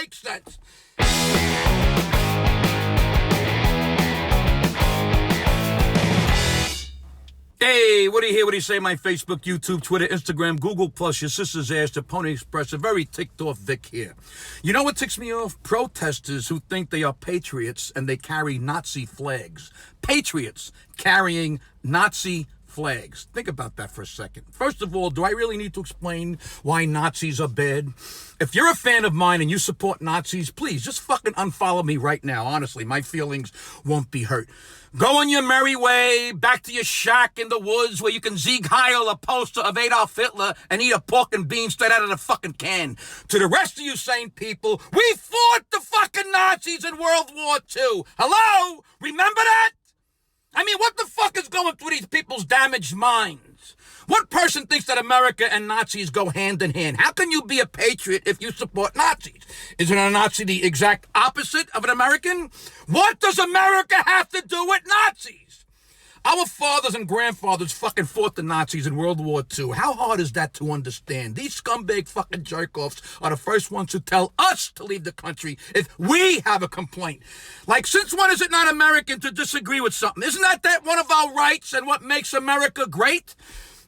make sense. Hey, what do you hear? What do you say? My Facebook, YouTube, Twitter, Instagram, Google+, your sister's ass, the Pony Express, a very ticked off Vic here. You know what ticks me off? Protesters who think they are patriots and they carry Nazi flags. Patriots carrying Nazi flags. Think about that for a second. First of all, do I really need to explain why Nazis are bad? If you're a fan of mine and you support Nazis, please just fucking unfollow me right now. Honestly, my feelings won't be hurt. Go on your merry way back to your shack in the woods where you can Sieg Heil a poster of Adolf Hitler and eat a pork and beans straight out of the fucking can. To the rest of you sane people, we fought the fucking Nazis in World War II. Hello? Remember that? I mean, what the fuck is going through these people's damaged minds? What person thinks that America and Nazis go hand in hand? How can you be a patriot if you support Nazis? Isn't a Nazi the exact opposite of an American? What does America have to do with Nazis? Our fathers and grandfathers fucking fought the Nazis in World War II. How hard is that to understand? These scumbag fucking jerk-offs are the first ones who tell us to leave the country if we have a complaint. Like, since when is it not American to disagree with something? Isn't that one of our rights and what makes America great?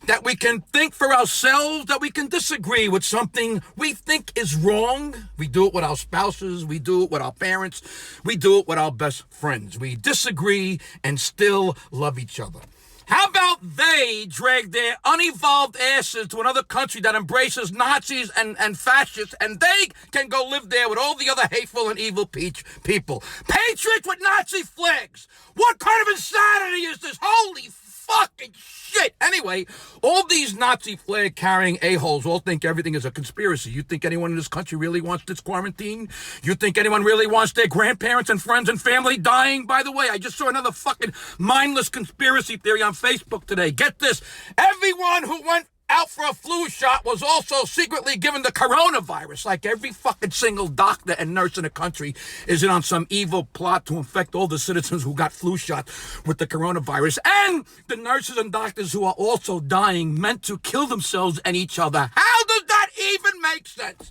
That we can think for ourselves, that we can disagree with something we think is wrong. We do it with our spouses, we do it with our parents, we do it with our best friends. We disagree and still love each other. How about they drag their unevolved asses to another country that embraces Nazis and fascists, and they can go live there with all the other hateful and evil people. Patriots with Nazi flags! What kind of insanity is this? Holy fucking shit! Anyway, all these Nazi flag carrying a-holes all think everything is a conspiracy. You think anyone in this country really wants this quarantine? You think anyone really wants their grandparents and friends and family dying? By the way, I just saw another fucking mindless conspiracy theory on Facebook today. Get this. Everyone who went out for a flu shot was also secretly given the coronavirus. Like every fucking single doctor and nurse in the country is in on some evil plot to infect all the citizens who got flu shots with the coronavirus. And the nurses and doctors who are also dying meant to kill themselves and each other. How does that even make sense?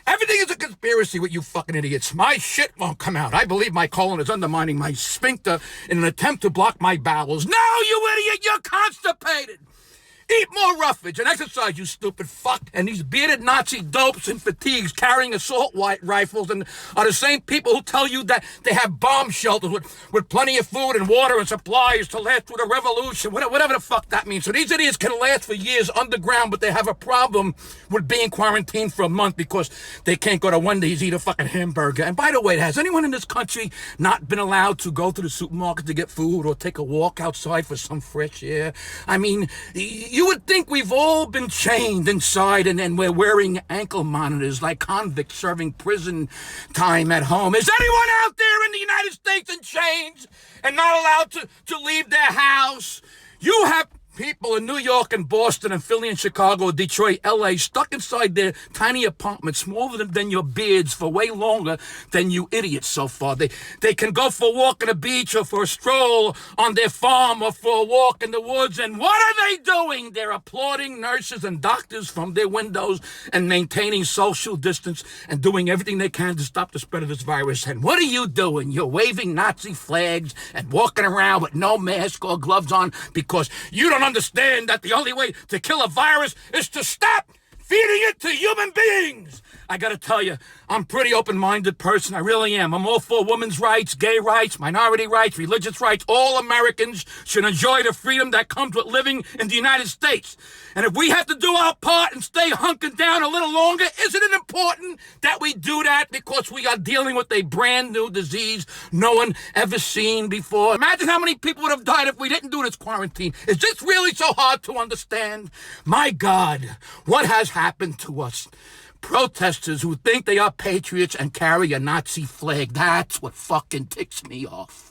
Everything is a conspiracy with you fucking idiots. My shit won't come out. I believe my colon is undermining my sphincter in an attempt to block my bowels. No, you idiot, you're constipated. Eat more roughage and exercise, you stupid fuck. And these bearded Nazi dopes in fatigues carrying assault rifles and are the same people who tell you that they have bomb shelters with plenty of food and water and supplies to last through the revolution, whatever the fuck that means. So these idiots can last for years underground, but they have a problem with being quarantined for a month because they can't go to Wendy's, eat a fucking hamburger. And by the way, has anyone in this country not been allowed to go to the supermarket to get food or take a walk outside for some fresh air? I mean, you would think we've all been chained inside and we're wearing ankle monitors like convicts serving prison time at home. Is anyone out there in the United States in chains and not allowed to leave their house? You have people in New York and Boston and Philly and Chicago, Detroit, LA, stuck inside their tiny apartments, smaller than your beards, for way longer than you idiots so far. They can go for a walk on the beach or for a stroll on their farm or for a walk in the woods. And what are they doing? They're applauding nurses and doctors from their windows and maintaining social distance and doing everything they can to stop the spread of this virus. And what are you doing? You're waving Nazi flags and walking around with no mask or gloves on because you don't understand that the only way to kill a virus is to stop feeding it to human beings. I gotta tell you, I'm a pretty open-minded person. I really am. I'm all for women's rights, gay rights, minority rights, religious rights. All Americans should enjoy the freedom that comes with living in the United States. And if we have to do our part and stay hunkered down a little longer, isn't it important that we do that because we are dealing with a brand new disease no one ever seen before? Imagine how many people would have died if we didn't do this quarantine. Is this really so hard to understand? My God, what has happened to us? Protesters who think they are patriots and carry a Nazi flag. That's what fucking ticks me off.